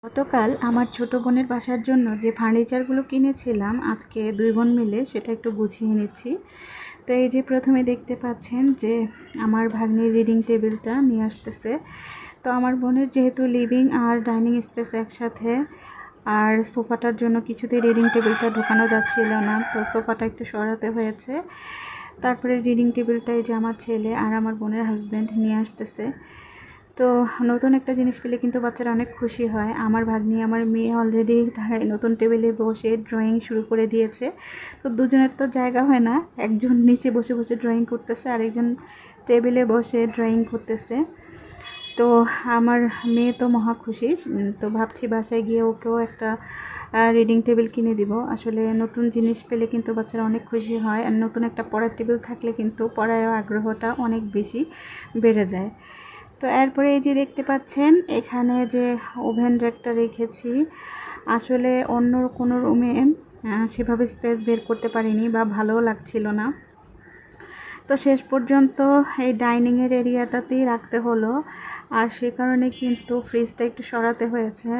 গতকাল আমার ছোট বোনের বাসার জন্য যে ফার্নিচারগুলো কিনেছিলাম আজকে দুই বোন মিলে সেটা একটু গুছিয়ে নিচ্ছি। তো এই যে প্রথমে দেখতে পাচ্ছেন যে আমার ভাগ্নির রিডিং টেবিলটা নিয়ে আসতেছে। তো আমার বোনের যেহেতু লিভিং আর ডাইনিং স্পেস একসাথে, আর সোফাটার জন্য কিছুতেই রিডিং টেবিলটা ঢোকানো যাচ্ছিল না, তো সোফাটা একটু সরাতে হয়েছে। তারপরে রিডিং টেবিলটাই যে আমার ছেলে আর আমার বোনের হাজব্যান্ড নিয়ে আসতেছে। তো নতুন একটা জিনিস পেলে কিন্তু বাচ্চারা অনেক খুশি হয়। আমার ভাগ্নি আমার মেয়ে অলরেডি তারা নতুন টেবিলে বসে ড্রয়িং শুরু করে দিয়েছে। তো দুজনের তো জায়গা হয় না, একজন নিচে বসে বসে ড্রয়িং করতেছে আর একজন টেবিলে বসে ড্রয়িং করতেছে। তো আমার মেয়ে তো মহা খুশি। তো ভাবছি বাসায় গিয়ে ওকেও একটা রিডিং টেবিল কিনে দিব। আসলে নতুন জিনিস পেলে কিন্তু বাচ্চারা অনেক খুশি হয়, আর নতুন একটা পড়ার টেবিল থাকলে কিন্তু পড়ায় আগ্রহটা অনেক বেশি বেড়ে যায়। তো এরপরে এই যে দেখতে পাচ্ছেন এখানে যে ওভেন র্যাকটা রেখেছি, আসলে অন্য কোনো রুমে সেভাবে স্পেস বের করতে পারিনি বা ভালোও লাগছিল না। তো শেষ পর্যন্ত এই ডাইনিংয়ের এরিয়াটাতেই রাখতে হলো, আর সে কারণে কিন্তু ফ্রিজটা একটু সরাতে হয়েছে,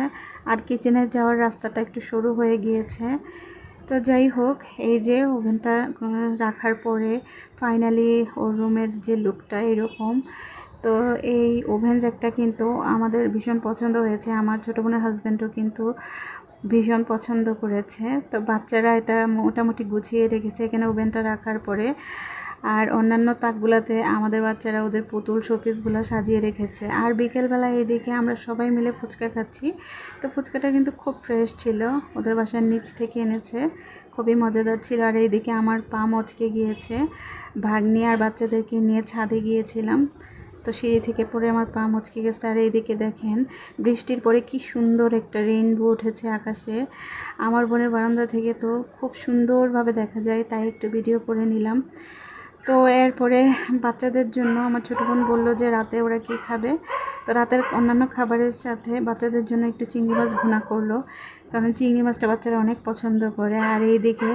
আর কিচেনে যাওয়ার রাস্তাটা একটু সরু হয়ে গিয়েছে। তো যাই হোক, এই যে ওভেনটা রাখার পরে ফাইনালি ওর রুমের যে লুকটা এরকম। তো এই ওভেন র্যাকটা কিন্তু আমাদের ভীষণ পছন্দ হয়েছে, আমার ছোটো বোনের হাজব্যান্ডও কিন্তু ভীষণ পছন্দ করেছে। তো বাচ্চারা এটা মোটামুটি গুছিয়ে রেখেছে এখানে ওভেনটা রাখার পরে, আর অন্যান্য তাকগুলাতে আমাদের বাচ্চারা ওদের পুতুল শোপিসগুলো সাজিয়ে রেখেছে। আর বিকেলবেলা এদিকে আমরা সবাই মিলে ফুচকা খাচ্ছি। তো ফুচকাটা কিন্তু খুব ফ্রেশ ছিল, ওদের বাসার নিচ থেকে এনেছে, খুবই মজাদার ছিল। আর এইদিকে আমার পা মচকে গিয়েছে, ভাগ্নি আর বাচ্চাদেরকে নিয়ে ছাদে গিয়েছিলাম, তো সিঁড়ি থেকে পড়ে আমার পা মচকে গেছে। আর এইদিকে দেখেন বৃষ্টির পরে কি সুন্দর একটা রেইনবো উঠেছে আকাশে। আমার বোনের বারান্দা থেকে তো খুব সুন্দরভাবে দেখা যায়, তাই একটু ভিডিও করে নিলাম। তো এরপরে বাচ্চাদের জন্য আমার ছোটো বোন বললো যে রাতে ওরা কী খাবে। তো রাতের অন্যান্য খাবারের সাথে বাচ্চাদের জন্য একটু চিংড়ি মাছ ভুনা করলো, কারণ চিংড়ি মাছটা বাচ্চারা অনেক পছন্দ করে। আর এইদিকে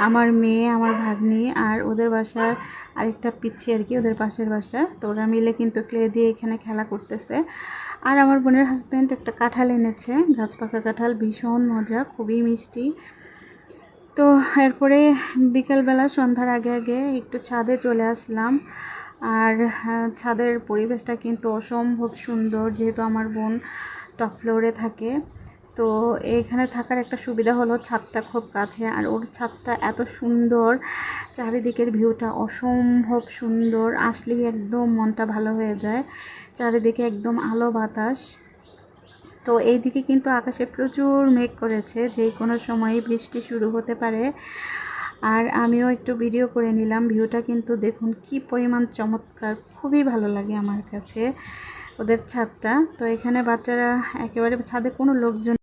আমার মেয়ে, আমার ভাগ্নি আর ওদের বাসার আরেকটা পিচ্ছি আর কি, ওদের পাশের বাসা, তো ওরা মিলে কিন্তু ক্লে দিয়ে এখানে খেলা করতেছে। আর আমার বোনের হাজব্যান্ড একটা কাঁঠাল এনেছে, গাছ পাকা কাঁঠাল, ভীষণ মজা, খুবই মিষ্টি। তো এরপরে বিকালবেলা সন্ধ্যার আগে আগে একটু ছাদে চলে আসলাম। আর ছাদের পরিবেশটা কিন্তু অসম্ভব সুন্দর, যেহেতু আমার বোন টপ ফ্লোরে থাকে। তো এইখানে থাকার একটা সুবিধা হলো ছাদটা খুব কাছে, আর ওর ছাদটা এত সুন্দর, চারিদিকের ভিউটা অসম্ভব সুন্দর, আসলেই একদম মনটা ভালো হয়ে যায়। চারিদিকে একদম আলো বাতাস। তো এইদিকে কিন্তু আকাশে প্রচুর মেঘ করেছে, যে কোনো সময়ই বৃষ্টি শুরু হতে পারে। আর আমিও একটু ভিডিও করে নিলাম, ভিউটা কিন্তু দেখুন কি পরিমাণ চমৎকার, খুবই ভালো লাগে আমার কাছে ওদের ছাদটা। তো এখানে বাচ্চারা একেবারে ছাদে কোনো লোকজন